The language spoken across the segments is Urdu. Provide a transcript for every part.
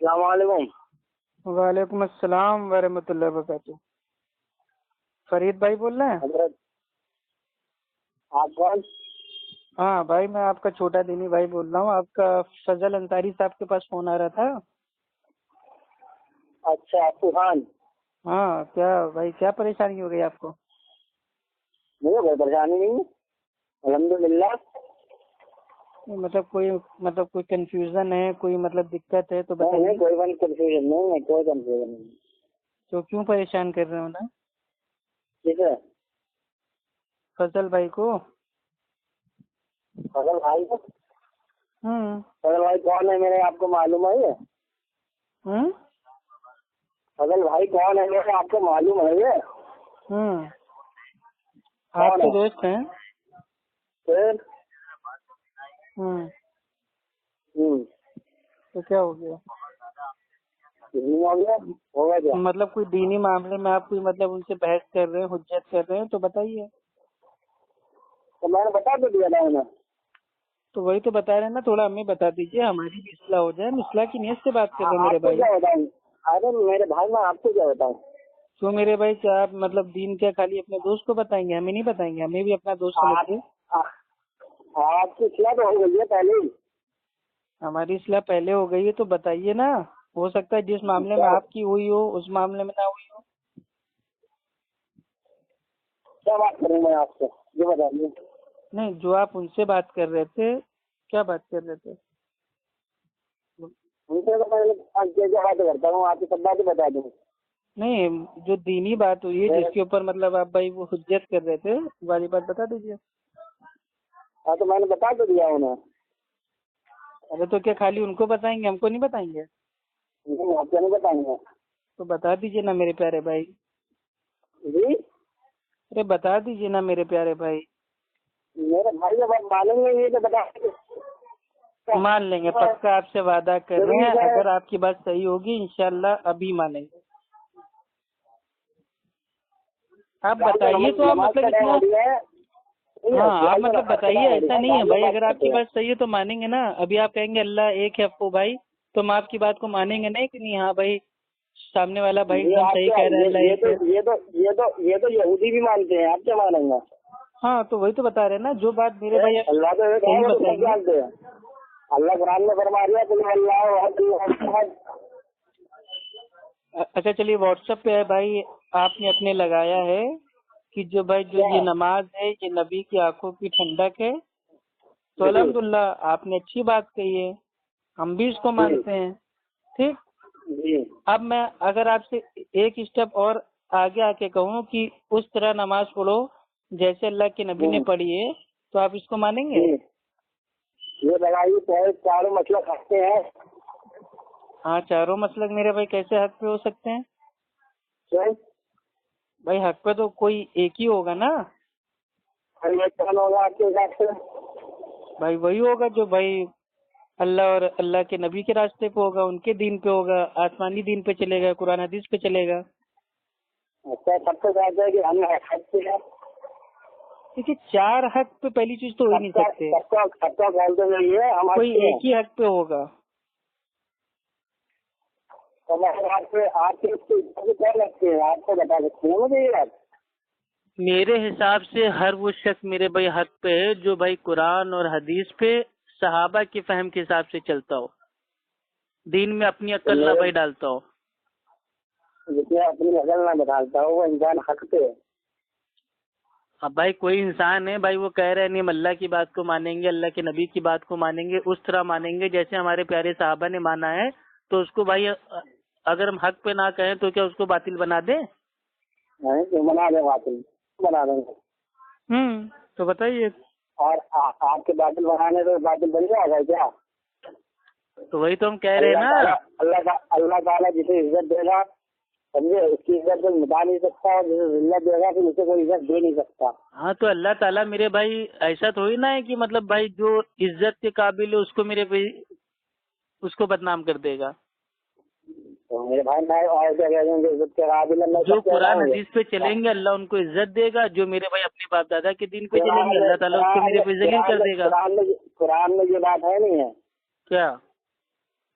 السلام علیکم۔ وعلیکم السلام ورحمۃ اللہ وبرکاتہ۔ فرید بھائی بول رہے ہیں؟ حضرت آپ کون؟ ہاں بھائی، میں آپ کا چھوٹا دینی بھائی بول رہا ہوں۔ آپ کا فضل انصاری صاحب کے پاس فون آ رہا تھا۔ اچھا طوفان، ہاں، کیا بھائی، کیا پریشانی ہو گئی آپ کو؟ مجھے کوئی پریشانی نہیں ہے، الحمدللہ۔ کوئی کنفیوژن ہے، کوئی دقت ہے تو نہیں بتائیے۔ کوئی کنفیوژن نہیں ہے، کوئی کنفیوژن نہیں ہے۔ تو کیوں پریشان کر رہے ہو نا ٹھیک ہے، فضل بھائی کو؟ فضل بھائی کو؟ ہوں فضل بھائی کون ہے میرے، آپ کو معلوم ہے یہ؟ ہوں فضل بھائی کون ہے میرے، آپ کو معلوم ہے یہ؟ ہوں آپ کون کے ہے؟ دوست ہیں؟ پھر ہوں ہوں تو کیا ہو گیا؟ کتنی ہو گیا؟ ہوگا کیا؟ کوئی دینی معاملے میں آپ کوئی ان سے بحث کر رہے ہیں، حجت کر رہے ہیں تو بتائیے۔ تو میں نے بتا تو دیا تھا انہیں۔ تو وہی تو بتا رہے ہیں نا، تھوڑا ہمیں بتا دیجیے، ہماری بھی اصلاح ہو جائے۔ ہم اصلاح کی نیت سے بات کر رہے ہیں میرے آپ کو بھائی۔ کیا بتاؤں؟ ارے میرے بھائی، میں آپ کو کیا بتاؤں؟ تو میرے بھائی، کیا آپ دین کیا خالی اپنے دوست کو بتائیں گے؟ ہمیں نہیں بتائیں گے؟ ہمیں بھی اپنا دوست سمجھیے۔ آپ کی اصلاح تو ہو گئی ہے پہلے ہی۔ ہماری اصلاح پہلے ہو گئی ہے تو بتائیے نا۔ ہو سکتا ہے جس معاملے میں آپ کی ہوئی ہو اس معاملے میں نہ ہوئی ہو۔ کیا بات کروں میں آپ سے، یہ بتائیے۔ نہیں، جو آپ ان سے بات کر رہے تھے، کیا بات کر رہے تھے؟ ان سے تو میں کیا باتیں کرتا ہوں، آپ کی سب باتیں بتا دوں۔ نہیں، جو دینی بات ہوئی ہے جس کے اوپر آپ بھائی وہ حجت کر رہے تھے، والی بات بتا دیجیے۔ ہاں تو میں نے بتا تو دیا انہیں۔ ارے تو کیا خالی ان کو بتائیں گے، ہم کو نہیں بتائیں گے؟ نہیں، آپ کیا نہیں بتائیں گے؟ تو بتا دیجیے نا میرے پیارے بھائی۔ جی ارے بتا دیجیے نا میرے پیارے بھائی۔ میرے بھائی جب آپ مانیں گے یہ تو بتا دیں۔ مان لیں گے، پکا آپ سے وعدہ کر رہے ہیں۔ اگر آپ کی بات صحیح ہوگی انشاءاللہ ابھی مانیں گے۔ آپ بتائیے تو آپ اتنا، ہاں آپ بتائیے، ایسا نہیں ہے بھائی۔ اگر آپ کی بات صحیح ہے تو مانیں گے نا۔ ابھی آپ کہیں گے اللہ ایک ہے افو بھائی، تو ہم آپ کی بات کو مانیں گے نہیں کہ نہیں؟ ہاں بھائی، سامنے والا بھائی ایک دم صحیح کہہ رہا ہے، اللہ ایک ہے۔ یہ تو یہودی بھی مانتے ہیں، آپ کیا مانیں گے؟ ہاں تو وہی تو بتا رہے ہیں نا، جو بات میرے بھائی اللہ تو ایک صحیح ہے، وہ تو بتائیں سب گے۔ جانتے ہیں۔ اللہ قرآن میں فرما دیا قل هو اللہ احد۔ اچھا چلیے، واٹس ایپ پہ ہے بھائی، آپ نے اپنے لگایا ہے کہ جو یہ نماز ہے یہ نبی کی آنکھوں کی ٹھنڈک ہے، تو الحمدللہ آپ نے اچھی بات کہی ہے، ہم بھی اس کو مانتے ہیں۔ ٹھیک، اب میں اگر آپ سے ایک اسٹیپ اور آگے آ کے کہوں کہ اس طرح نماز پڑھو جیسے اللہ کے نبی نے پڑھی ہے، تو آپ اس کو مانیں گے؟ یہ لڑائی چاروں مسئلہ کھاتے ہیں۔ ہاں، چاروں مسلک میرے بھائی کیسے حق پہ ہو سکتے ہیں؟ بھائی حق پہ تو کوئی ایک ہی ہوگا نا۔ ہوگا آپ کے حساب سے؟ بھائی وہی ہوگا جو بھائی اللہ اور اللہ کے نبی کے راستے پہ ہوگا، ان کے دین پہ ہوگا، آسمانی دین پہ چلے گا، قرآن حدیث پہ چلے گا۔ اچھا، سب سے زیادہ ہے کہ ہم حق پہ ہیں۔ دیکھیے، چار حق پہ پہلی چیز تو ہو ہی نہیں سکتے، سب کا بولتے نہیں، ہم کوئی ایک ہی حق پہ ہوگا۔ آپ کیا لگتے ہیں، آپ کو بتا سکتے ہیں مجھے یہ بات؟ میرے حساب سے ہر وہ شخص میرے بھائی حق پہ ہے جو بھائی قرآن اور حدیث پہ صحابہ کی فہم کے حساب سے چلتا ہو، دین میں اپنی عقل نہ بھائی ڈالتا ہو۔ جتنے اپنی عقل نہ ڈالتا ہو وہ انسان حق پہ ہے۔ اب بھائی کوئی انسان ہے بھائی، وہ کہہ رہے ہیں نہیں ہم اللہ کی بات کو مانیں گے، اللہ کے نبی کی بات کو مانیں گے، اس طرح مانیں گے جیسے ہمارے پیارے صحابہ نے مانا ہے، تو اس کو بھائی اگر ہم حق پہ نہ کہیں تو کیا اس کو باطل بنا دیں؟ بنا دیں، باطل بنا دیں گے۔ تو بتائیے۔ اور آپ کے باطل بنانے سے باطل بن جائے گا کیا؟ تو وہی تو ہم کہہ رہے ہیں نا، اللہ تعالیٰ جسے عزت دے گا سمجھے، اس کی عزت کوئی مٹا نہیں سکتا، اور جسے ذلت دے گا پھر اسے کوئی عزت دے نہیں سکتا۔ ہاں تو اللہ تعالیٰ میرے بھائی ایسا تھوڑی نا ہے کہ بھائی جو عزت کے قابل ہے اس کو میرے بھائی اس کو بدنام کر دے گا۔ تو میرے بھائی میں اور کیا کہہ دوں گے، عزت کے قابل اللہ جو قرآن حدیث پہ چلیں گے اللہ ان کو عزت دے گا، جو میرے بھائی اپنے باپ دادا کے دین پہ چلیں گے اللہ تعالیٰ اس کو میرے پہ ذلیل کر دے گا۔ قرآن میں یہ بات ہے نہیں ہے کیا؟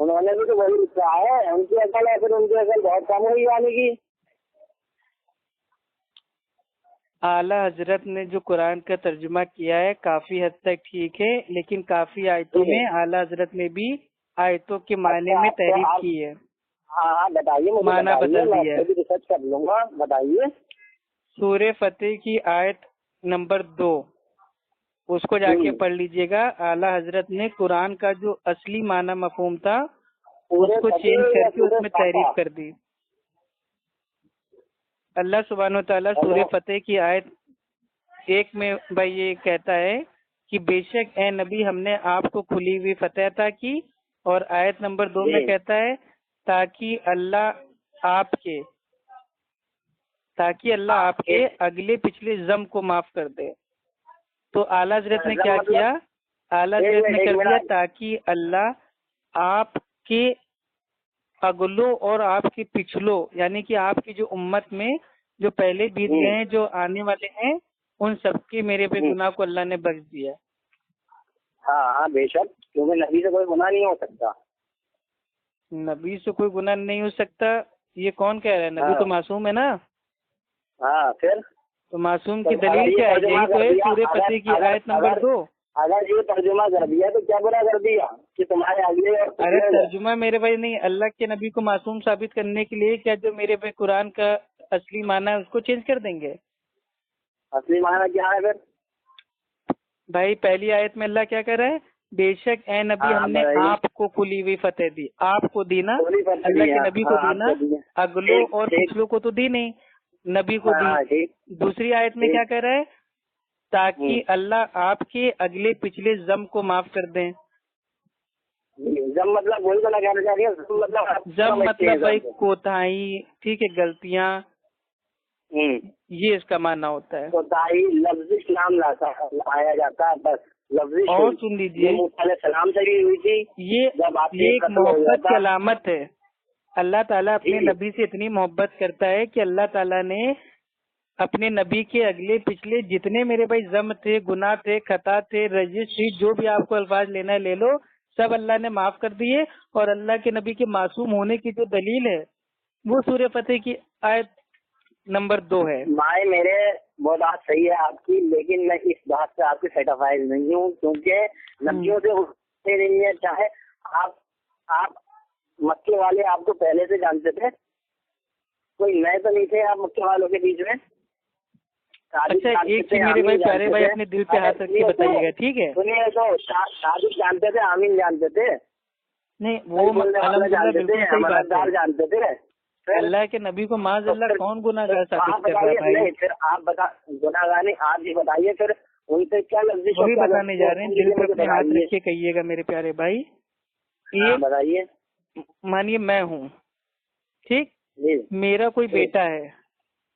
انہوں نے بھی تو وہی کہا ہے، ان کی عقل ہے، پھر ان کی عقل بہت کم ہوئی یعنی کی۔ اعلیٰ حضرت نے جو قرآن کا ترجمہ کیا ہے کافی حد تک ٹھیک ہے، لیکن کافی آیتوں میں اعلیٰ حضرت نے بھی آیتوں کے معنی میں تحریف کی ہے، ہاں بتائیے، مجھے معنی بدل میں دیا ہے۔ بھی ریسرچ کر لوں گا، بتائیے۔ سورہ فتح کی آیت نمبر 2 اس کو جا کے پڑھ لیجئے گا۔ اعلیٰ حضرت نے قرآن کا جو اصلی معنی مفہوم تھا اس کو چینج کر کے اس میں تحریف کر دی۔ اللہ سبحانہ و تعالیٰ سورہ فتح کی آیت 1 میں بھائی یہ کہتا ہے کہ بے شک اے نبی ہم نے آپ کو کھلی ہوئی فتح عطا کی، اور آیت نمبر 2 میں کہتا ہے تاکہ اللہ آپ کے اگلے پچھلے ذنب کو معاف کر دے۔ تو اعلیٰ حضرت نے کیا کیا؟ اعلیٰ حضرت نے کر دیا تاکہ اللہ آپ کے اگلوں اور آپ کے پچھلوں، یعنی کہ آپ کی جو امت میں جو پہلے بیت گئے ہیں، جو آنے والے ہیں، ان سب کے میرے پہ گناہ کو اللہ نے بخش دیا۔ ہاں بے شک، کیونکہ نبی سے کوئی گناہ نہیں ہو سکتا۔ نبی سے کوئی گناہ نہیں ہو سکتا، یہ کون کہہ رہا ہے؟ نبی تو معصوم ہے نا۔ ہاں پھر تو معصوم کی دلیل کیا ہے؟ یہی تو ہے سورہ فتح کی آیت نمبر 2۔ اگر یہ ترجمہ کر دیا تو کیا برا کر دیا کہ تمہارے آگے؟ ارے ترجمہ میرے بھائی نہیں، اللہ کے نبی کو معصوم ثابت کرنے کے لیے کیا جو میرے بھائی قرآن کا اصلی معنی ہے اس کو چینج کر دیں گے؟ اصلی معنی کیا ہے پھر؟ بھائی پہلی آیت میں اللہ کیا کہہ رہا ہے؟ بے شک اے نبی ہم نے آپ کو کھلی ہوئی فتح دی، آپ کو دی نا، اللہ کے نبی کو دی نا، اگلوں اور پچھلوں کو تو دی نہیں، نبی کو دی۔ دوسری آیت میں کیا کہہ رہا ہے؟ تاکہ اللہ آپ کے اگلے پچھلے ذنب کو معاف کر دیں۔ ضم مطلب وہی تو نہ کہنا چاہ رہی ہے، ضم مطلب بھائی کوتاہی، ٹھیک ہے، غلطیاں، یہ اس کا معنی ہوتا ہے۔ کوتاہی لفظ اسلام لایا جاتا ہے، بس لفظ۔ اور سن لیجیے، سلام سے بھی ہوئی تھی، یہ ایک محبت کی علامت ہے۔ اللہ تعالیٰ اپنے نبی سے اتنی محبت کرتا ہے کہ اللہ تعالیٰ نے اپنے نبی کے اگلے پچھلے جتنے میرے بھائی ذنب تھے، گناہ تھے، خطا تھے، رجس تھی، جو بھی آپ کو الفاظ لینا ہے لے لو، سب اللہ نے معاف کر دیے۔ اور اللہ کے نبی کے معصوم ہونے کی جو دلیل ہے وہ سورہ فتح کی آیت نمبر 2 ہے۔ بھائی میرے وہ بات صحیح ہے آپ کی، لیکن میں اس بات سے آپ کی سیٹیفائڈ نہیں ہوں، کیونکہ نبیوں سے نہیں ہے، چاہے آپ مکے والے آپ کو پہلے سے جانتے تھے، کوئی نئے تو نہیں تھے آپ مکے والوں کے بیچ میں۔ اچھا ایک چیز میرے بھائی پیارے بھائی اپنے دل پہ ہاتھ رکھ کے بتائیے گا، ٹھیک ہے؟ سنیے تو، صادق جانتے تھے، آمین جانتے تھے، نہیں وہ الحمدللہ بالکل صحیح بات ہے، جانتے تھے۔ اللہ کے نبی کو معاذ اللہ کون گناہ گار ثابت کر رہا ہے بھائی؟ پھر آپ گناہ گار نہیں، آپ یہ بتائیے پھر ان سے کیا لفظ وہی بتانے جا رہے ہیں، دل پہ اپنے ہاتھ رکھ کے کہیے گا میرے پیارے بھائی۔ بتائیے، مانیے میں ہوں، ٹھیک، میرا کوئی بیٹا ہے،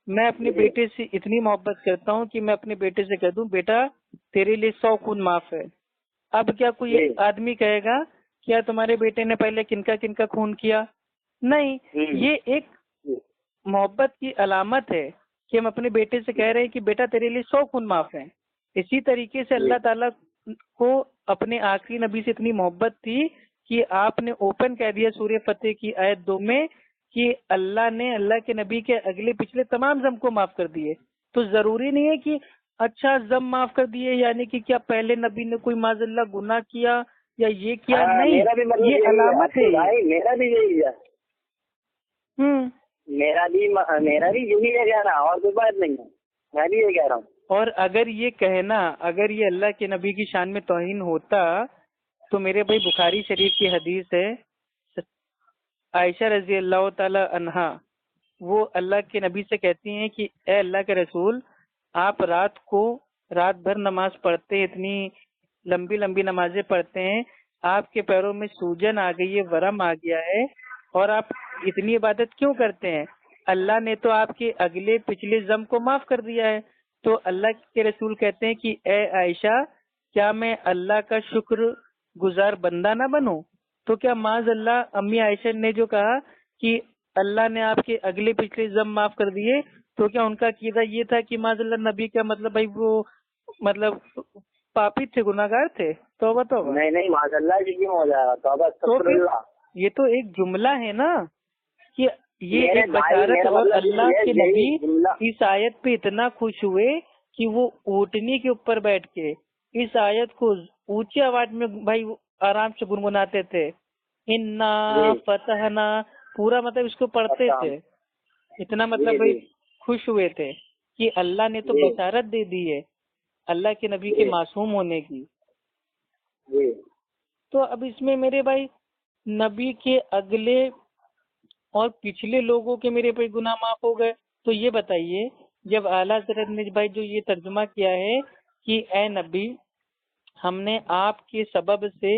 میں اپنے بیٹے سے اتنی محبت کرتا ہوں کہ میں اپنے بیٹے سے کہہ دوں بیٹا تیرے لیے 100 خون معاف ہے۔ اب کیا کوئی آدمی کہے گا کیا تمہارے بیٹے نے پہلے کن کا خون کیا؟ نہیں، یہ ایک محبت کی علامت ہے کہ ہم اپنے بیٹے سے کہہ رہے ہیں کہ بیٹا تیرے لیے 100 خون معاف ہیں۔ اسی طریقے سے اللہ تعالیٰ کو اپنے آخری نبی سے اتنی محبت تھی کہ آپ نے اوپن کہہ دیا سورہ فتح کی آیت 2 میں کہ اللہ نے اللہ کے نبی کے اگلے پچھلے تمام ذنب کو معاف کر دیے۔ تو ضروری نہیں ہے کہ اچھا ذنب معاف کر دیے یعنی کہ کیا پہلے نبی نے کوئی معاذ اللہ گناہ کیا یا یہ کیا؟ نہیں، یہ علامت ہے۔ میرا بھی یہی ہے، میرا بھی یہی ہے کہنا، اور کوئی بات نہیں ہے، میں بھی یہ کہہ رہا ہوں۔ اور اگر یہ کہنا، اگر یہ اللہ کے نبی کی شان میں توہین ہوتا تو میرے بھائی بخاری شریف کی حدیث ہے، عائشہ رضی اللہ تعالی عنہا وہ اللہ کے نبی سے کہتی ہیں کہ اے اللہ کے رسول، آپ رات بھر نماز پڑھتے، اتنی لمبی لمبی نمازیں پڑھتے ہیں، آپ کے پیروں میں سوجن آ گئی ہے، ورم آ گیا ہے، اور آپ اتنی عبادت کیوں کرتے ہیں؟ اللہ نے تو آپ کے اگلے پچھلے ذنب کو معاف کر دیا ہے۔ تو اللہ کے رسول کہتے ہیں کہ اے عائشہ، کیا میں اللہ کا شکر گزار بندہ نہ بنوں؟ تو کیا معاذ اللہ امی عائشہ نے جو کہا کہ اللہ نے آپ کے اگلے پچھلے ذنب معاف کر دیے، تو کیا ان کا عقیدہ یہ تھا کہ معاذ اللہ نبی کا مطلب بھائی وہ مطلب پاپی تھے، گناہ گار تھے؟ توبہ توبہ، نہیں معاذ اللہ جی کیوں ہو جائے گا، توبہ استغفر اللہ۔ یہ تو ایک جملہ ہے نا کہ یہ ایک بشارت، اور اللہ کے نبی اس آیت پہ اتنا خوش ہوئے کہ وہ اونٹنی کے اوپر بیٹھ کے اس آیت کو اونچی آواز میں بھائی آرام سے گنگناتے تھے، انا فتحنا، پورا مطلب اس کو پڑھتے تھے، اتنا مطلب بھائی خوش ہوئے تھے کہ اللہ نے تو بشارت دے دی ہے اللہ کے نبی کے معصوم ہونے کی۔ تو اب اس میں میرے بھائی نبی کے اگلے اور پچھلے لوگوں کے میرے بھائی گناہ معاف ہو گئے، تو یہ بتائیے جب اعلیٰ حضرت نے بھائی جو یہ ترجمہ کیا ہے کہ اے نبی ہم نے آپ کے سبب سے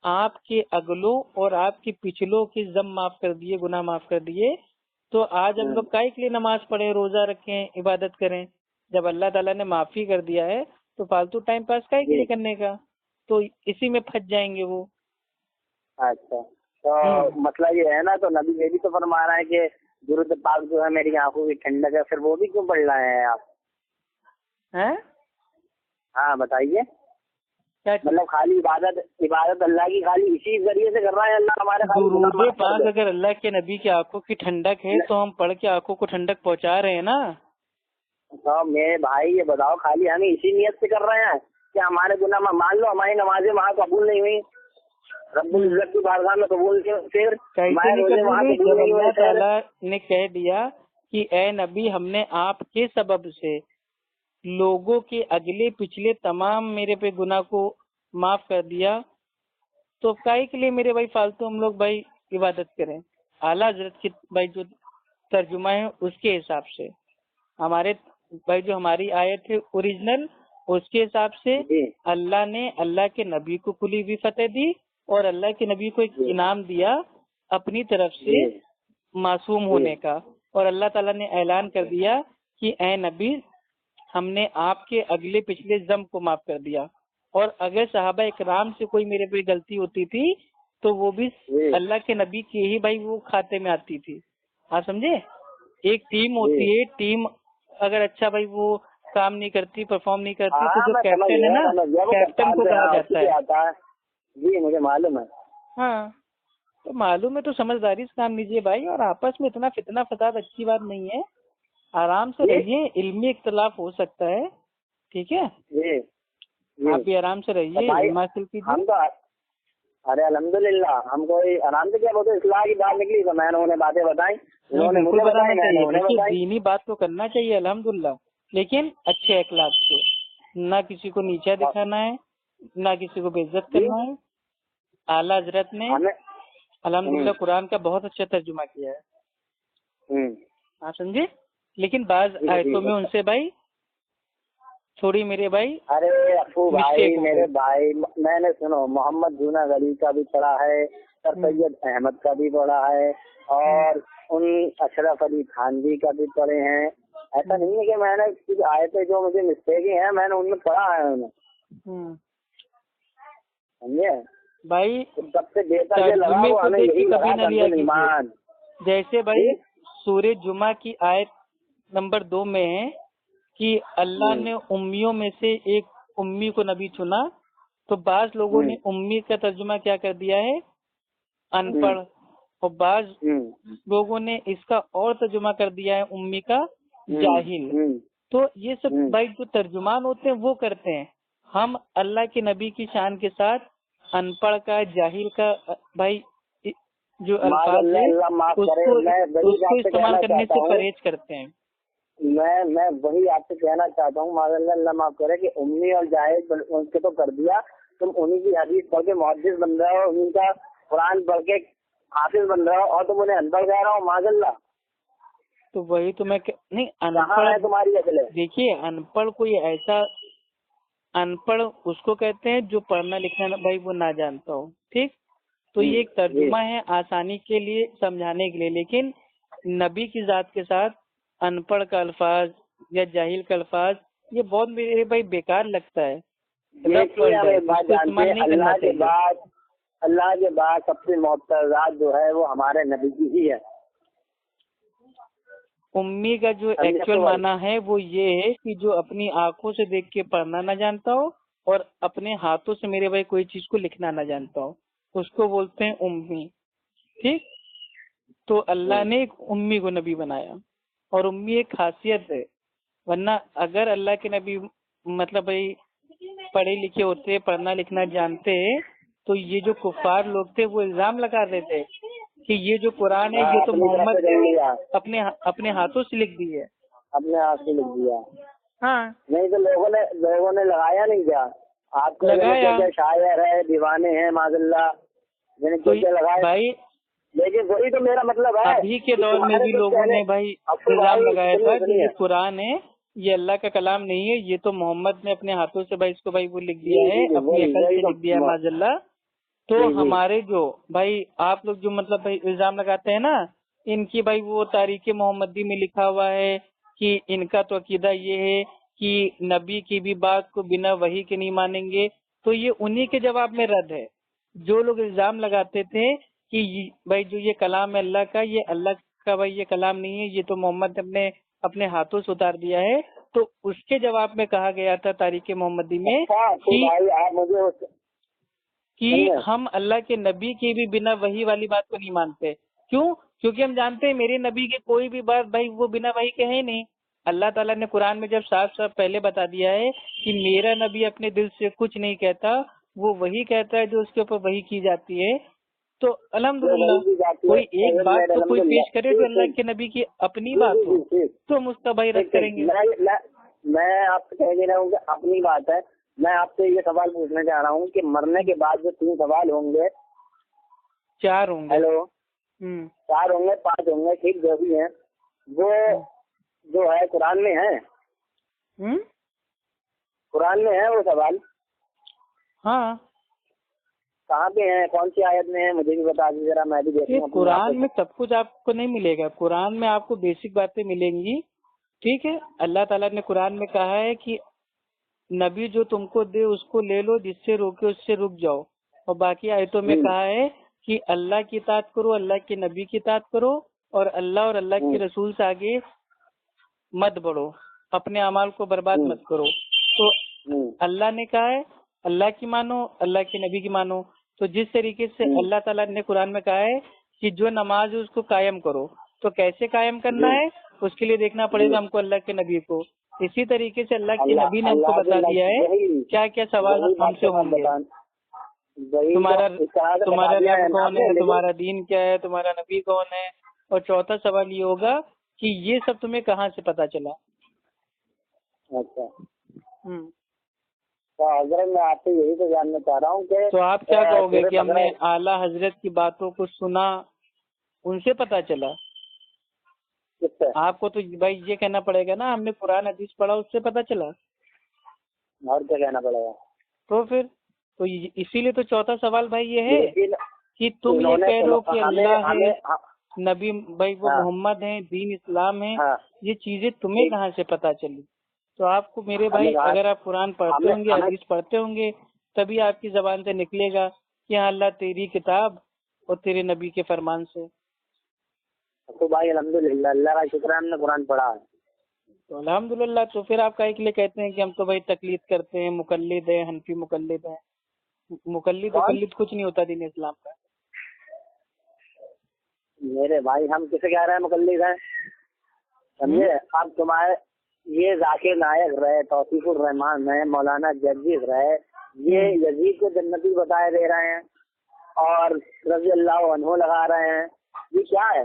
آپ کے اگلوں اور آپ کے پچھلوں کے ذنب معاف کر دیے، گناہ معاف کر دیے، تو آج ہم لوگ کائے کے لیے نماز پڑھیں، روزہ رکھیں، عبادت کریں؟ جب اللہ تعالیٰ نے معافی کر دیا ہے تو فالتو ٹائم پاس کائے کے لیے کرنے کا؟ تو اسی میں پھنس جائیں گے وہ۔ اچھا، تو مسئلہ یہ ہے نا، تو نبی یہ بھی تو فرما رہا ہے کہ درود پاک جو ہے میری آنکھوں کی ٹھنڈک ہے، پھر وہ بھی کیوں پڑھ رہے ہیں آپ؟ ہاں بتائیے، مطلب خالی عبادت اللہ کی خالی اسی ذریعے سے کر رہا ہے اللہ ہمارے؟ درود پاک اگر اللہ کے نبی کی آنکھوں کی ٹھنڈک ہے تو ہم پڑھ کے آنکھوں کو ٹھنڈک پہنچا رہے ہیں نا۔ تو میرے بھائی یہ بتاؤ، خالی ہم اسی نیت سے کر رہے ہیں کہ ہمارے گناہ، مان لو ہماری نمازیں وہاں قبول نہیں ہوئی، رب العزت کی بارگاہ میں قبول کی، پھر جب اللہ تعالیٰ نے کہہ دیا کہ اے نبی ہم نے آپ کے سبب سے لوگوں کے اگلے پچھلے تمام میرے پہ گناہ کو معاف کر دیا، تو کائے کے لیے میرے بھائی فالتو ہم لوگ بھائی عبادت کریں؟ اعلیٰ حضرت کی بھائی جو ترجمہ ہے اس کے حساب سے، ہمارے بھائی جو ہماری آیت ہے اوریجنل اس کے حساب سے اللہ نے اللہ کے نبی کو کھلی ہوئی فتح دی اور اللہ کے نبی کو ایک انعام دیا اپنی طرف سے معصوم ہونے کا، اور اللہ تعالیٰ نے اعلان کر دیا کہ اے نبی ہم نے آپ کے اگلے پچھلے ذنب کو معاف کر دیا، اور اگر صحابہ اکرام سے کوئی میرے پہ غلطی ہوتی تھی تو وہ بھی اللہ کے نبی کے ہی بھائی وہ کھاتے میں آتی تھی۔ آپ سمجھے؟ ایک ٹیم ہوتی ہے، ٹیم اگر اچھا بھائی وہ کام نہیں کرتی، پرفارم نہیں کرتی، تو جو کیپٹن ہے نا، کیپٹن کو کہا جاتا ہے۔ جی مجھے معلوم ہے۔ ہاں تو معلوم ہے، تو سمجھداری سے کام لیجیے بھائی، اور آپس میں اتنا فتنہ فساد اچھی بات نہیں ہے، آرام سے رہیے، علمی اختلاف ہو سکتا ہے، ٹھیک ہے؟ آپ بھی آرام سے رہیے، علم حاصل کیجیے۔ ارے الحمدللہ، ہم کو آرام سے کیا بولتے، اصلاح کی بات نکلی تو میں نے انہیں باتیں بتائیں، انہوں نے مجھے بتائی۔ دینی بات تو کرنا چاہیے الحمدللہ، لیکن اچھے اخلاق سے، نہ کسی کو نیچا دکھانا ہے، نہ کسی کو بے عزت کرنا ہے۔ اعلیٰ حضرت نے الحمدللہ قرآن کا بہت اچھا ترجمہ کیا ہے، آپ سمجھے؟ لیکن بعض آیتوں میں ان سے بھائی تھوڑی میرے بھائی، ارے افو بھائی، میرے بھائی میں نے سنو محمد جنید علی کا بھی پڑھا ہے، سر سید احمد کا بھی پڑھا ہے، اور ان اشرف علی خان جی کا بھی پڑھے ہیں۔ ایسا نہیں ہے کہ میں نے کچھ آیتیں جو مجھے مسٹیک ہیں میں نے ان میں پڑھا ہے انہیں، سمجھے بھائی؟ سب سے بہتر یہ لگا وہ ہمیں یہی لگا ایمان۔ جیسے بھائی سورہ جمعہ کی آیت نمبر 2 میں ہے کہ اللہ نے امیوں میں سے ایک امی کو نبی چنا، تو بعض لوگوں نے امی کا ترجمہ کیا کر دیا ہے، ان پڑھ، اور بعض لوگوں نے اس کا اور ترجمہ کر دیا ہے امی کا جاہل۔ تو یہ سب بھائی جو ترجمان ہوتے ہیں وہ کرتے ہیں، ہم اللہ کے نبی کی شان کے ساتھ ان پڑھ کا، جاہل کا بھائی جو الفاظ ہے اس کو استعمال کرنے سے پرہیز کرتے ہیں۔ میں وہی آپ سے کہنا چاہتا ہوں، معذ اللہ معاف کرے کہ امی اور جاہل ان کے تو کر دیا، تم انہیں کی حدیث پڑھ کے محدث بن رہے ہو، ان کا قرآن پڑھ کے حافظ بن رہے ہو، اور تم انہیں ان پڑھ کہہ رہا ہو، معاذ اللہ۔ تو وہی تو میں نہیں، ان پڑھ ہے تمہاری عقل ہے؟ دیکھیے ان پڑھ کوئی ایسا، ان پڑھ اس کو کہتے ہیں جو پڑھنا لکھنا بھائی وہ نہ جانتا ہو، ٹھیک؟ تو یہ ایک ترجمہ ہے آسانی کے لیے، سمجھانے کے لیے، لیکن نبی کی ذات کے ساتھ ان پڑھ کا الفاظ یا جاہل کا الفاظ یہ بہت میرے بھائی بیکار لگتا ہے۔ اللہ کے بعد سب سے معتبر جو ہے وہ ہمارے نبی کی ہی ہے۔ امی کا جو ایکچوئل معنی ہے وہ یہ ہے کہ جو اپنی آنکھوں سے دیکھ کے پڑھنا نہ جانتا ہو اور اپنے ہاتھوں سے میرے بھائی کوئی چیز کو لکھنا نہ جانتا ہو، اس کو بولتے ہیں امی۔ ٹھیک. تو اللہ نے ایک امی کو نبی بنایا، اور امی ایک خاصیت ہے، ورنہ اگر اللہ کے نبی مطلب بھائی پڑھے لکھے ہوتے، پڑھنا لکھنا جانتے، تو یہ جو کفار لوگ تھے وہ الزام لگا دیتے کہ یہ جو قرآن ہے یہ تو محمد نے اپنے ہاتھوں سے لکھ دی ہے. اپنے ہاتھ سے لکھ دیا. ہاں نہیں تو لوگوں نے لگایا نہیں کیا؟ آپ کو لگایا، شاعر ہے، دیوانے ہیں معاذ اللہ، میں نے کیا لگایا بھائی. لیکن وہی تو میرا مطلب ہے، ابھی کے دور میں بھی لوگوں نے بھائی الزام لگایا تھا کہ یہ قرآن ہے، یہ اللہ کا کلام نہیں ہے، یہ تو محمد نے اپنے ہاتھوں سے بھائی اس کو بھائی وہ لکھ دیا ہے، اپنی عقل سے لکھ دیا ہے معاذ اللہ. تو ہمارے جو بھائی آپ لوگ جو مطلب بھائی الزام لگاتے ہیں نا، ان کی بھائی وہ تاریخ محمدی میں لکھا ہوا ہے کہ ان کا تو عقیدہ یہ ہے کہ نبی کی بھی بات کو بنا وحی کے نہیں مانیں گے. تو یہ انہی کے جواب میں رد ہے. جو لوگ الزام لگاتے تھے کہ بھائی جو یہ کلام ہے اللہ کا، یہ اللہ کا بھائی یہ کلام نہیں ہے، یہ تو محمد نے اپنے ہاتھوں سے اتار دیا ہے، تو اس کے جواب میں کہا گیا تھا تاریخ محمدی میں کہ ہم اللہ کے نبی کی بھی بنا وحی والی بات کو نہیں مانتے. کیوں؟ کیونکہ ہم جانتے ہیں میرے نبی کی کوئی بھی بات بھائی وہ بنا وحی کے ہے نہیں. اللہ تعالیٰ نے قرآن میں جب صاف صاف پہلے بتا دیا ہے کہ میرا نبی اپنے دل سے کچھ نہیں کہتا، وہ وہی کہتا ہے جو اس کے اوپر وحی کی جاتی ہے. تو الحمدللہ کوئی ایک بات تو کوئی پیش کرے جو اللہ کے نبی کی اپنی بات ہو تو ہم اس کا بھائی رد کریں گے. میں آپ سے کہہ دے رہا ہوں کہ اپنی بات ہے. میں آپ سے یہ سوال پوچھنا چاہ رہا ہوں کہ مرنے کے بعد جو 3 سوال ہوں گے، 4 ہوں گے، ہیلو 4 ہوں گے 5 ہوں گے، ٹھیک جو بھی ہیں، وہ جو ہے قرآن میں ہے، قرآن میں ہے وہ سوال؟ ہاں. کہاں پہ ہیں؟ کون سی آیت میں ہے؟ مجھے بھی بتا دیجیے ذرا، میں بھی دیکھوں. قرآن میں سب کچھ آپ کو نہیں ملے گا. قرآن میں آپ کو بیسک باتیں ملیں گی. ٹھیک ہے. اللہ تعالیٰ نے قرآن میں کہا ہے کہ نبی جو تم کو دے اس کو لے لو، جس سے روکے اس سے رک جاؤ. اور باقی آیتوں میں کہا ہے کہ اللہ کی اطاعت کرو، اللہ کے نبی کی اطاعت کرو، اور اللہ اور اللہ کے رسول سے آگے مت بڑھو، اپنے اعمال کو برباد مت کرو. تو اللہ نے کہا ہے اللہ کی مانو، اللہ کے نبی کی مانو. تو جس طریقے سے اللہ تعالیٰ نے قرآن میں کہا ہے کہ جو نماز ہے اس کو قائم کرو، تو کیسے قائم کرنا ہے اس کے لیے دیکھنا پڑے گا ہم کو اللہ کے نبی کو. اسی طریقے سے اللہ کے نبی نے ہم کو بتا دیا ہے کیا کیا سوال ہم سے ہوں گے. تمہارا رب کون ہے، تمہارا دین کیا ہے، تمہارا نبی کون ہے، اور چوتھا سوال یہ ہوگا کہ یہ سب تمہیں کہاں سے پتا چلا. اچھا. تو حضرت میں آپ سے یہی تو جاننا چاہ رہا ہوں کہ تو آپ کیا کہو گے کہ ہم نے اعلیٰ حضرت کی باتوں کو سنا، ان سے پتا چلا؟ آپ کو تو بھائی یہ کہنا پڑے گا نا ہم نے قرآن حدیث پڑھا اس سے پتا چلا. اور کیا کہنا پڑے گا؟ تو پھر تو اسی لیے تو چوتھا سوال بھائی یہ ہے کہ تم یہ کہہ رہے ہو کہ اللہ ہے، نبی بھائی وہ محمد ہیں، دین اسلام ہے، یہ چیزیں تمہیں کہاں سے پتا چلی؟ تو آپ کو میرے بھائی اگر آپ قرآن پڑھتے ہوں گے، حدیث پڑھتے ہوں گے، تبھی آپ کی زبان سے نکلے گا کہ ہاں اللہ تیری کتاب اور تیرے نبی کے فرمان سے. تو بھائی الحمدللہ اللہ کا شکر ہے ہم نے قرآن پڑھا ہے. تو الحمدللہ. تو پھر آپ کائے کے لیے کہتے ہیں کہ ہم تو بھائی تقلید کرتے ہیں، مقلد ہیں، حنفی مقلد ہیں؟ مقلد کچھ نہیں ہوتا دین اسلام کا. میرے بھائی ہم کسے کہہ رہے ہیں مقلد ہیں؟ سمجھے اب تمہارے یہ ذاکر نائک رہے، توفیق الرحمان ہے، مولانا جرجیز رہے، یہ یزید کو جنتی بتائے دے رہے ہیں اور رضی اللہ عنہ لگا رہے ہیں. یہ کیا ہے؟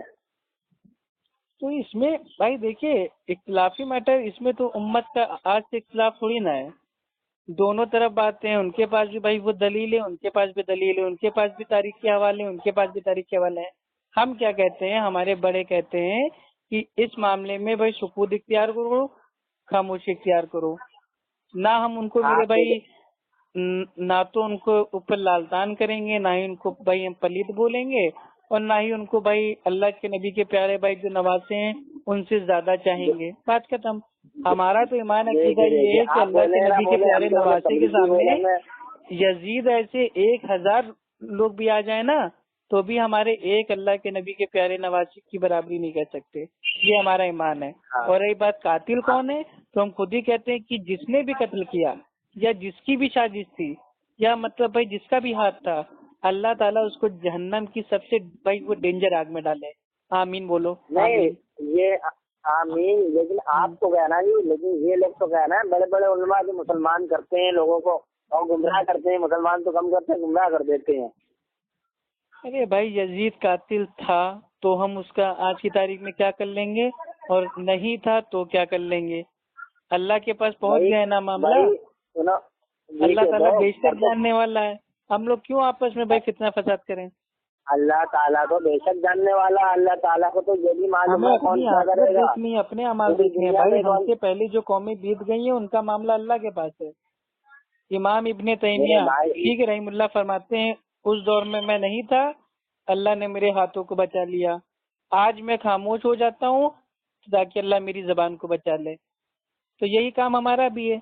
تو اس میں بھائی دیکھیے اختلافی میٹر، اس میں تو امت کا آج سے اختلاف تھوڑی نہ ہے. دونوں طرف باتیں ہیں، ان کے پاس بھی بھائی وہ دلیل ہے، ان کے پاس بھی دلیل ہے، ان کے پاس بھی تاریخ کے حوالے ہیں، ان کے پاس بھی تاریخ کے حوالے ہیں. ہم کیا کہتے ہیں، ہمارے بڑے کہتے ہیں کہ اس معاملے میں بھائی سکوت اختیار کرو، خاموشی اختیار کرو. نہ ہم ان کو میرے بھائی نہ تو ان کو اوپر لالتان کریں گے، نہ ہی ان کو بھائی ہم پلید بولیں گے، اور نہ ہی ان کو بھائی اللہ کے نبی کے پیارے بھائی جو نوازے ہیں ان سے زیادہ چاہیں گے. بات ختم. ہمارا تو ایمان عقیدہ یہ ہے کہ اللہ کے نبی کے پیارے نوازے کے سامنے یزید ایسے 1000 لوگ بھی آ جائیں نا تو بھی ہمارے ایک اللہ کے نبی کے پیارے نوازے کی برابری نہیں کر سکتے. یہ ہمارا ایمان ہے. اور رہی بات قاتل کون ہے، تو ہم خود ہی کہتے ہیں کہ جس نے بھی قتل کیا یا جس کی بھی سازش تھی یا مطلب بھائی جس کا بھی ہاتھ تھا، اللہ تعالیٰ اس کو جہنم کی سب سے بھائی وہ ڈینجر آگ میں ڈالے. آمین بولو. نہیں یہ آمین، لیکن آپ کو کہنا جی، لیکن یہ لوگ تو کہنا ہے بڑے بڑے علماء جو مسلمان کرتے ہیں لوگوں کو اور گمراہ کرتے ہیں، مسلمان تو کم کرتے ہیں، گمراہ کر دیتے ہیں. ارے بھائی یزید قاتل تھا تو ہم اس کا آج کی تاریخ میں کیا کر لیں گے، اور نہیں تھا تو کیا کر لیں گے. اللہ کے پاس پہنچ گئے نا معاملہ. اللہ تعالیٰ بیشک جاننے والا ہے. ہم لوگ کیوں آپس میں بھائی فتنہ فساد کریں. اللہ تعالیٰ تو بے شک جاننے والا، اللہ تعالیٰ کو تو یہ بھی معلوم ہے کون کیا کرے گا. اپنے اعمال دیکھنے بھائی. ہم سے پہلے جو قومیں بیت گئی ہیں ان کا معاملہ اللہ کے پاس ہے. امام ابن تیمیہ ٹھیک ہے رحم اللہ فرماتے ہیں اس دور میں نہیں تھا، اللہ نے میرے ہاتھوں کو بچا لیا. آج میں خاموش ہو جاتا ہوں تاکہ اللہ میری زبان کو بچا لے. تو یہی کام ہمارا بھی ہے.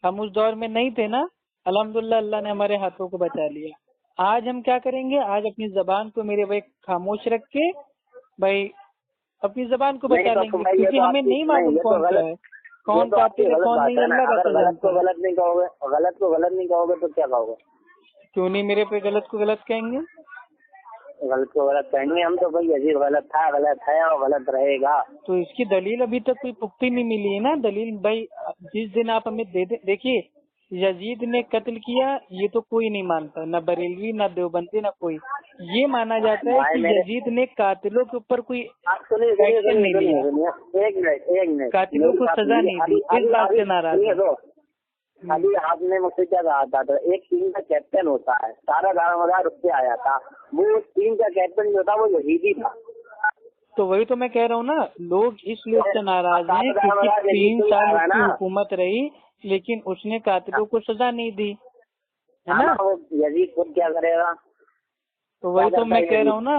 ہم اس دور میں نہیں تھے نا، الحمدللہ اللہ نے ہمارے ہاتھوں کو بچا لیا. آج ہم کیا کریں گے، آج اپنی زبان کو میرے بھائی خاموش رکھ کے بھائی اپنی زبان کو بچا لیں گے، کیونکہ ہمیں نہیں معلوم کون سا ہے، کون قاتل ہے کون نہیں. اللہ کا غلط کو غلط نہیں کہو گے، غلط کو غلط نہیں کہو گے تو کیا کہو گے؟ کیوں نہیں میرے پہ غلط کو غلط کہیں گے؟ غلط کو غلط کہیں گے ہم تو. بھائی یزید غلط تھا، غلط ہے اور غلط رہے گا. تو اس کی دلیل ابھی تک کوئی پختہ نہیں ملی ہے نا دلیل. بھائی جس دن آپ ہمیں دے دیں، دیکھیے یزید نے قتل کیا یہ تو کوئی نہیں مانتا، نہ بریلوی نہ دیوبندی نہ کوئی. یہ مانا جاتا ہے کہ یزید نے قاتلوں کے اوپر کوئی ایکشن نہیں لیا، ایک منٹ قاتلوں کو سزا نہیں دی، اس بات سے ناراض ہے. ابھی آپ نے مجھ سے کیا کہا تھا، تو ایک ٹیم کا کیپٹن ہوتا ہے، سارا دار مدار اس سے آیا تھا، وہ ٹیم کا کیپٹن جو تھا وہ یزیدی تھا. تو وہی تو میں کہہ رہا ہوں نا، لوگ اس لیے سے ناراض ہیں کیونکہ 3 سال اس کی حکومت رہی لیکن اس نے قاتلوں کو سزا نہیں دی ہے نا. یزید خود کیا کرے گا؟ تو وہی تو میں کہہ رہا ہوں نا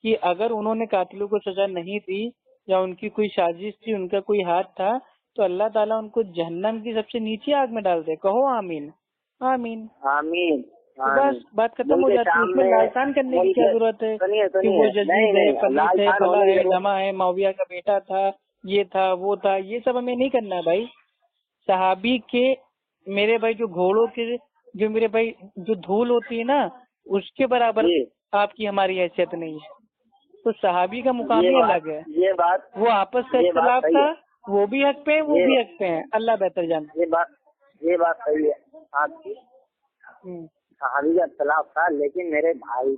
کہ اگر انہوں نے قاتلوں کو سزا نہیں دی یا ان کی کوئی سازش تھی، ان کا کوئی ہاتھ تھا، تو اللہ تعالیٰ ان کو جہنم کی سب سے نیچے آگ میں ڈال دے. کہو آمین. آمین آمین. بس بات ختم ہو جاتی ہے. اس میں لالسان کرنے کی کیا ضرورت ہے کہ وہ یزید ہے، فلاں ہے، فلاں ہے، لمحہ ہے، معاویہ کا بیٹا تھا، یہ تھا وہ تھا. یہ سب ہمیں نہیں کرنا ہے بھائی. صحابی کے میرے بھائی جو گھوڑوں کے جو میرے بھائی جو دھول ہوتی ہے نا اس کے برابر آپ کی ہماری حیثیت نہیں ہے. تو صحابی کا مقام ہی الگ ہے. یہ بات وہ آپس کا اختلاف تھا، وہ بھی حق پہ وہ بھی حق پہ ہیں، اللہ بہتر جانتا. یہ بات صحیح ہے آپ کی. صحابی کا اختلاف تھا، لیکن میرے بھائی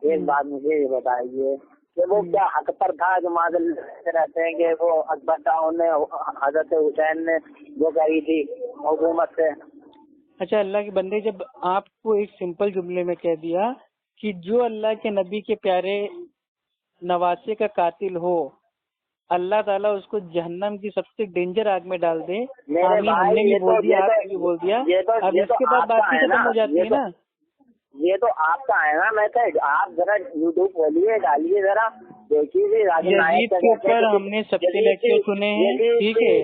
ایک بات مجھے یہ بتائیے کہ وہ کیا حق پر تھا جو معذل رہتے ہیں کہ وہ اکبر شاہ نے حضرت حسین نے وہ کری تھی حکومت سے. اچھا اللہ کے بندے، جب آپ کو ایک سمپل جملے میں کہہ دیا کہ جو اللہ کے نبی کے پیارے نواسے کا قاتل ہو اللہ تعالیٰ اس کو جہنم کی سب سے ڈینجر آگ میں ڈال دے. آمین. ہم نے بھی بول دیا، آپ نے بھی بول دیا. اب اس کے بعد بات ختم ہو جاتی ہے نا. یہ تو آپ کا ہے نا. میں کہ آپ ذرا یوٹیوب کھولیے، ڈالیے، ذرا دیکھیے. یزید کے اوپر ہم نے سب سے لیکچر سنے ہیں، ٹھیک ہے.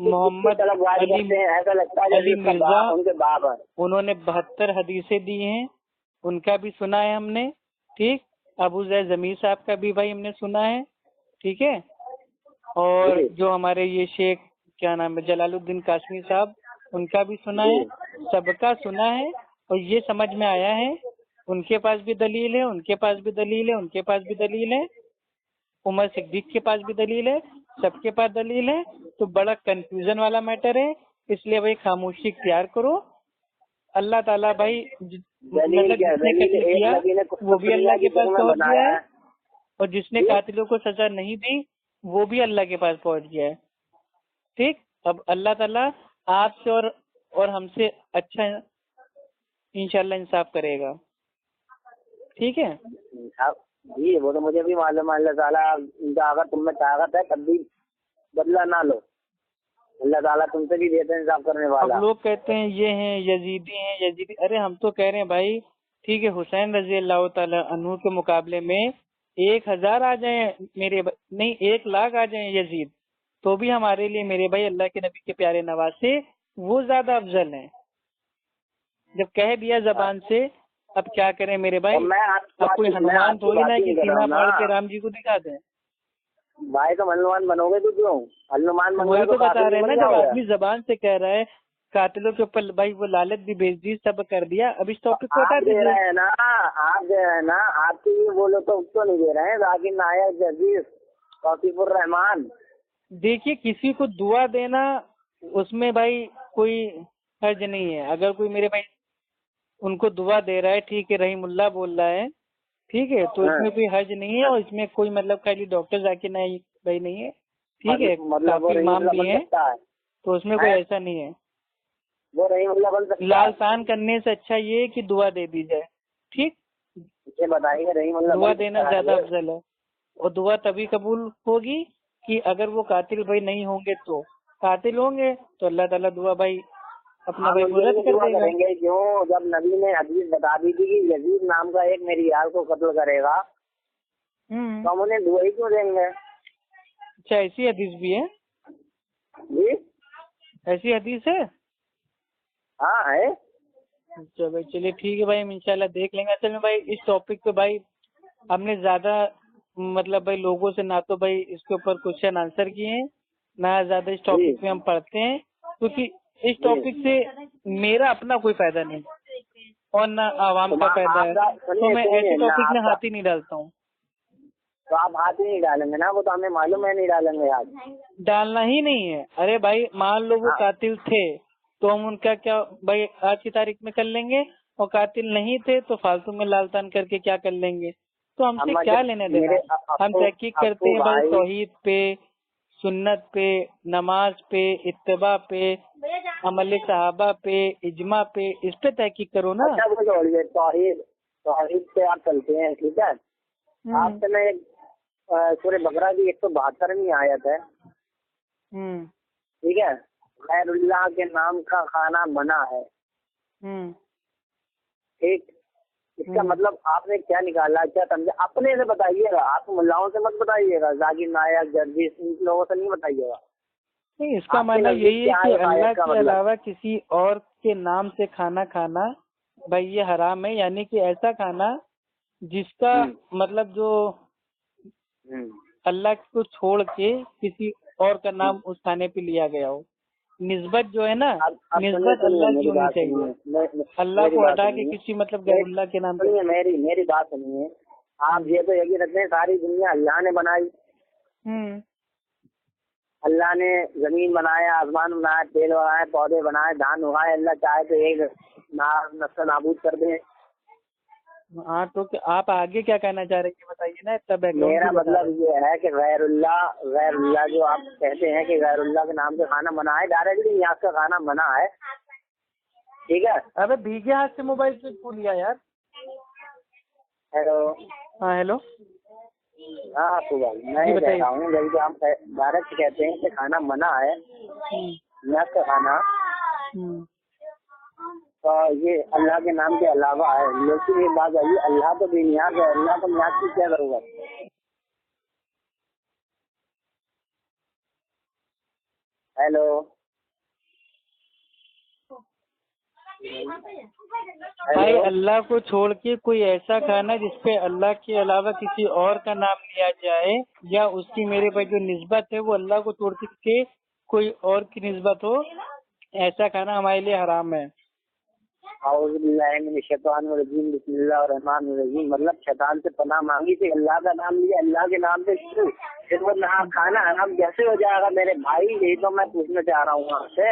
محمد علی مرزا ان کے باپ ہیں، انہوں نے 72 حدیثیں دی ہیں، ان کا بھی سنا ہے ہم نے. ٹھیک. ابو زید ضمیر صاحب کا بھی بھائی ہم نے سنا ہے، ٹھیک ہے. اور جو ہمارے یہ شیخ کیا نام ہے جلال الدین قاسمی صاحب، ان کا بھی سنا ہے. سب کا سنا ہے اور یہ سمجھ میں آیا ہے ان کے پاس بھی دلیل ہے، ان کے پاس بھی دلیل ہے، ان کے پاس بھی دلیل ہے، عمر صدیق کے پاس بھی دلیل ہے، سب کے پاس دلیل ہے. تو بڑا کنفیوژن والا میٹر ہے، اس لیے بھائی خاموشی اختیار کرو. اللہ تعالیٰ بھائی مطلب جس نے قتل کیا وہ بھی اللہ کے پاس پہنچ گیا ہے، اور جس نے قاتلوں کو سزا نہیں دی وہ بھی اللہ کے پاس پہنچ گیا ہے. ٹھیک. اب اللہ تعالیٰ آپ سے اور ہم سے اچھا انشاءاللہ انصاف کرے گا. ٹھیک ہے جی. وہ تو مجھے بھی معلوم ہے. اللہ تعالیٰ اگر تم میں طاقت ہے تب بھی بدلہ نہ لو. اللہ تعالیٰ تم سے بھی دیتے انصاف کرنے والا. اب لوگ کہتے ہیں یہ ہیں یزیدی ہیں یزیدی. ارے ہم تو کہہ رہے ہیں بھائی ٹھیک ہے حسین رضی اللہ تعالی عنہ کے مقابلے میں 1000 آ جائیں میرے نہیں 1 لاکھ آ جائیں یزید تو بھی ہمارے لیے میرے بھائی اللہ کے نبی کے پیارے نواسے وہ زیادہ افضل ہیں. جب کہہ دیا زبان سے اب کیا کریں میرے بھائی. اب کوئی ہنومان تھوڑی نہ کہ سینہ پھاڑ کے رام جی کو دکھا دیں. بھائی تم ہنومان بنو گے تو کیوں ہنومان وہی تو بتا رہے ہیں نا. جب آدمی زبان سے کہہ رہا ہے قاتلوں کے اوپر بھائی وہ لالچ بھی بھیج دی، سب کر دیا. اب اس ٹاپک کو ہٹا آپ دے دیجیے. رہے ہیں نا، آپ دے رہے ہیں نا، آپ کی بولو تو اس کو نہیں دے رہے ہیں. ذاکر نائک عزیز توصیف الرحمان. دیکھیے کسی کو دعا دینا اس میں بھائی کوئی حرج نہیں ہے. اگر کوئی میرے بھائی ان کو دعا دے رہا ہے، ٹھیک ہے، رحیم اللہ بول رہا ہے، ٹھیک ہے، تو اس میں کوئی حرج نہیں ہے. اور اس میں کوئی مطلب خالی ڈاکٹر ذاکر نائک بھائی نہیں ہے، ٹھیک ہے، مطلب وہ کافی رحیم امام اللہ بھی بن ہیں، سکتا ہے، تو اس میں کوئی ایسا نہیں ہے. وہ رحیم اللہ بن سکتا ہے. لالسان کرنے سے اچھا یہ ہے کہ دعا دے دی جائے. ٹھیک، یہ بتائیے رحیم اللہ دعا بن دینا سکتا ہے؟ زیادہ افضل ہے. اور دعا تبھی قبول ہوگی کہ اگر وہ قاتل بھائی نہیں ہوں گے، تو قاتل ہوں گے تو اللہ تعالیٰ دعا بھائی اپنا ہم بھائی ان کے مدد لیے کر دعا دے گا. کریں گے. کیوں؟ جب نبی نے حدیث بتا دی تھی کہ یزید نام کا ایک میری یار کو قتل کرے گا، تو ہم انہیں دعا ہی کیوں دیں گے؟ اچھا، ایسی حدیث بھی ہے؟ جی ایسی حدیث ہے؟ ہاں ہے. اچھا بھائی، چلیے ٹھیک ہے بھائی، ہم انشاءاللہ دیکھ لیں گے. اصل میں بھائی اس ٹاپک پہ بھائی ہم نے زیادہ مطلب بھائی لوگوں سے نہ تو بھائی اس کے اوپر کوشچن آنسر کیے ہیں، نہ زیادہ اس ٹاپک پہ ہم پڑھتے ہیں، کیونکہ اس ٹاپک سے میرا اپنا کوئی فائدہ نہیں اور نہ عوام کا فائدہ ہے. تو میں ایسے ٹاپک میں ہاتھ ہی نہیں ڈالتا ہوں. تو آپ ہاتھ ہی نہیں ڈالیں گے نا، وہ تو ہمیں معلوم ہے نہیں ڈالیں گے ہاتھ. ڈالنا ہی نہیں ہے. ارے بھائی مان لو وہ قاتل تھے تو ہم ان کا کیا بھائی آج کی تاریخ میں کر لیں گے، اور قاتل نہیں تھے تو فالتو میں لالتان کر کے کیا کر لیں گے. تو ہم سے کیا لینے دینا. ہم تحقیق کرتے ہیں بھائی توحید پہ، سنت پہ، نماز پہ، اتباع پہ، عمل صحابہ پہ، اجماع پہ، اس پہ تحقیق کرو نا. توحید پہ آپ چلتے ہیں، ٹھیک ہے. آپ سے میں سورہ بقرہ کی 172ویں آیت ہے، ٹھیک ہے. غیر اللہ کے نام کا کھانا منع ہے. ٹھیک، اس کا مطلب آپ نے کیا نکالا، کیا سمجھا؟ اپنے سے بتائیے گا، آپ ملاؤں سے مت بتائیے گا، ذاکر نائک جرجی ان لوگوں سے نہیں بتائیے گا. نہیں، اس کا معنی یہی ہے کہ اللہ کے علاوہ کسی اور کے نام سے کھانا کھانا بھائی یہ حرام ہے. یعنی کہ ایسا کھانا جس کا مطلب جو اللہ کو چھوڑ کے کسی اور کا نام اس کھانے پہ لیا گیا ہو. نسبت جو ہے نا، نسبت اللہ کی ہونی چاہیے. اللہ کو ہٹا کے کسی مطلب غیر اللہ کے نام پہ. میری بات سنیے. آپ یہ تو یقین رکھتے ہیں ساری دنیا اللہ نے بنائی. اللہ نے زمین بنایا، آسمان بنایا، تیل بنائے، پودے بنائے، دھان اگائے. اللہ چاہے تو ایک نسل نابود کر دیں. ہاں، تو آپ آگے کیا کہنا چاہ رہے ہیں بتائیے نا. تب میرا مطلب یہ ہے کہ غیر اللہ جو آپ کہتے ہیں کہ غیر اللہ کے نام سے کھانا منع ہے، ڈائریکٹلی یہاں کا کھانا منع ہے، ٹھیک ہے. ابے بھیگے ہاتھ سے موبائل سے چھو لیا یار. ہیلو. ہاں ہیلو. ہاں آپ کو میں یہ کہہ رہا ہوں جب ہم ڈائریکٹ کہتے ہیں کہ کھانا منع ہے، یہاں کا کھانا، تو یہ اللہ کے نام کے علاوہ ہے. لیکن یہ بات آئی اللہ تو بے نیاز ہے، اللہ کو نیاز کی کیا ضرورت. ہیلو. بھائی اللہ کو چھوڑ کے کوئی ایسا کھانا جس پہ اللہ کے علاوہ کسی اور کا نام لیا جائے، یا اس کی میرے پاس جو نسبت ہے وہ اللہ کو چھوڑ کے کوئی اور کی نسبت ہو، ایسا کھانا ہمارے لیے حرام ہے. اعوذ باللہ من الشیطان الرجیم، بسم اللہ الرحمن الرحیم. مطلب شیطان سے پناہ مانگی تھی، اللہ کا نام لیا، اللہ کے نام سے شروع، پھر وہ کھانا حرام کیسے ہو جائے گا میرے بھائی؟ یہی تو میں پوچھنا چاہ رہا ہوں آپ سے.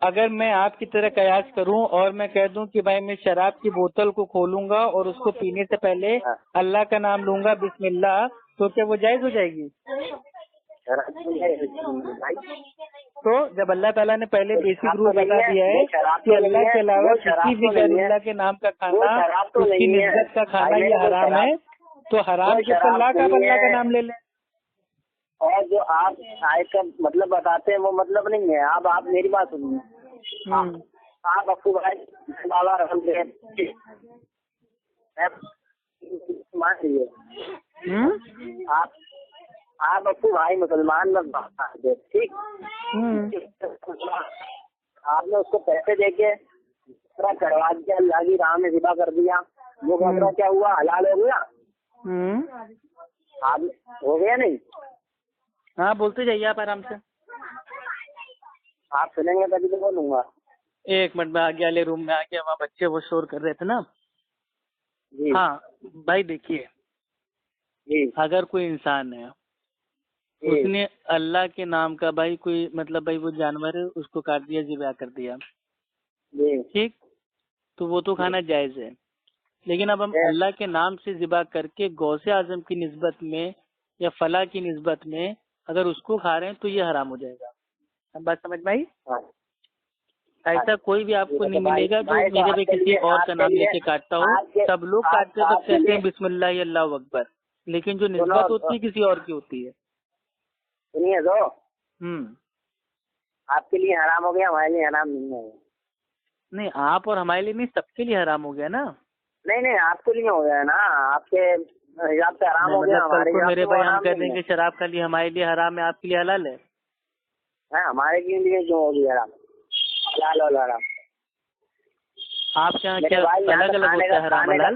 اگر میں آپ کی طرح قیاس کروں اور میں کہہ دوں کہ بھائی میں شراب کی بوتل کو کھولوں گا اور اس کو پینے سے پہلے اللہ کا نام لوں گا، بسم اللہ، تو کیا وہ جائز ہو جائے گی؟ تو جب اللہ تعالیٰ نے پہلے بیسک رول بتا دیا ہے کہ اللہ کے علاوہ کسی بھی غیر اللہ کے نام کا کھانا، اس کی نسبت کا کھانا یہ حرام ہے، تو حرام کے اوپر لاکھ آپ اللہ کا نام لے لیں. اور جو آپ آیت کا مطلب بتاتے ہیں وہ مطلب نہیں ہے. آپ میری بات سنیے. آپ ابو بھائی بابا رحم مان لیجیے، آپ ابو بھائی مسلمان میں بات دے، ٹھیک. آپ نے اس کو پیسے دے کے کروا دیا، اللہ کی راہ میں ذبح کر دیا، وہ بکرا کیا ہوا؟ حلال ہو گیا؟ آپ ہو گیا نہیں؟ ہاں بولتے جائیے آپ آرام سے. آپ سنیں گے تبھی تو بولوں گا. ایک منٹ میں آگے والے روم میں آ گیا, وہاں بچے وہ شور کر رہے تھے نا. جی ہاں بھائی دیکھیے, جی اگر کوئی انسان ہے اس نے اللہ کے نام کا بھائی کوئی مطلب بھائی وہ جانور ہے اس کو کاٹ دیا, ذبح کر دیا, جی ٹھیک, تو وہ تو کھانا جائز ہے. لیکن اب ہم اللہ کے نام سے ذبح کر کے غوث اعظم کی نسبت میں یا فلاں کی نسبت میں اگر اس کو کھا رہے ہیں تو یہ حرام ہو جائے گا. بات سمجھ میں آئی؟ ایسا کوئی بھی آپ کو نہیں ملے گا جو میرے پہ کسی اور کا نام لے کے کاٹتا ہو. سب لوگ کاٹتے تو کہتے ہیں بسم اللہ اللہ اکبر, لیکن جو نسبت ہوتی ہے کسی اور کی ہوتی ہے. سنیے تو, آپ کے لیے حرام ہو گیا, ہمارے لیے حرام نہیں ہے. نہیں آپ اور ہمارے لیے نہیں, سب کے لیے حرام ہو گیا نا. نہیں آپ کے لیے ہو گیا نا, آپ کے حساب سے حرام ہو گیا, مطلب کل ہمارے کو حساب میرے سے بھائی ہم حرام کہہ نہیں دیں ہے. کہ شراب کا لیے ہمارے لیے حرام ہے, آپ کے لیے حلال ہے. ہمارے لیے کیوں ہوگی حرام, حلال اور حرام. آپ کے یہاں کیا الگ الگ ہوتا ہے حرام حلال؟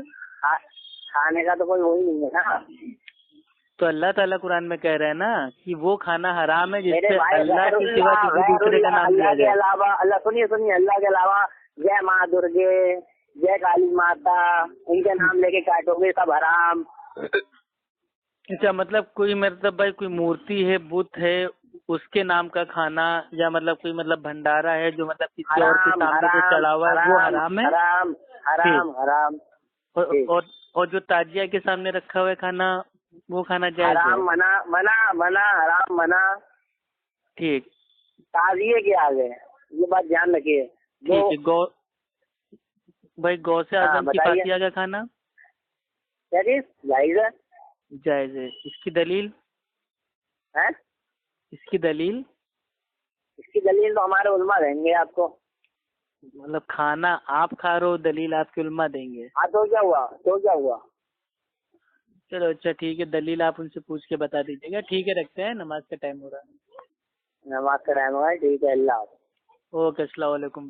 کھانے کا تو کوئی وہی نہیں ہے نا. تو اللہ تعالیٰ قرآن میں کہہ رہے ہیں نا کہ وہ کھانا حرام ہے جس میرے پہ بھائی اللہ کے سوا کسی دوسرے کا نام لیا اللہ کے جائے. علاوہ, اللہ سنیے اللہ کے علاوہ جے ماں درگے, جے کالی ماتا, ان کے نام لے کے کاٹو گے سب حرام. اچھا, مطلب کوئی مطلب بھائی کوئی مورتی ہے, بت ہے, اس کے نام کا کھانا, یا مطلب کوئی مطلب بھنڈارا ہے جو مطلب کسی اور کے سامنے جو چڑھا ہوا ہے وہ حرام ہے. حرام حرام حرام. اور جو تاجیہ کے سامنے رکھا ہوا ہے کھانا وہ کھانا جائز ہے. حرام منع منع منع, حرام منع. ٹھیک, تعزیے کے آگے یہ بات دھیان رکھیے. ٹھیک ہے. بھائی غوث اعظم کی فاتحہ کا کھانا کیا چیز جائز ہے؟ جائز ہے. اس کی دلیل ہے؟ اس کی دلیل تو ہمارے علماء دیں گے آپ کو. مطلب کھانا آپ کھا رہے ہو, دلیل آپ کے علماء دیں گے. ہاں تو کیا ہوا چلو اچھا ٹھیک ہے, دلیل آپ ان سے پوچھ کے بتا دیجیے گا. ٹھیک ہے, رکھتے ہیں, نماز کا ٹائم ہو رہا ہے. نماز کا ٹائم ہوا ہے. ٹھیک ہے, اللہ حافظ. اوکے, السلام علیکم.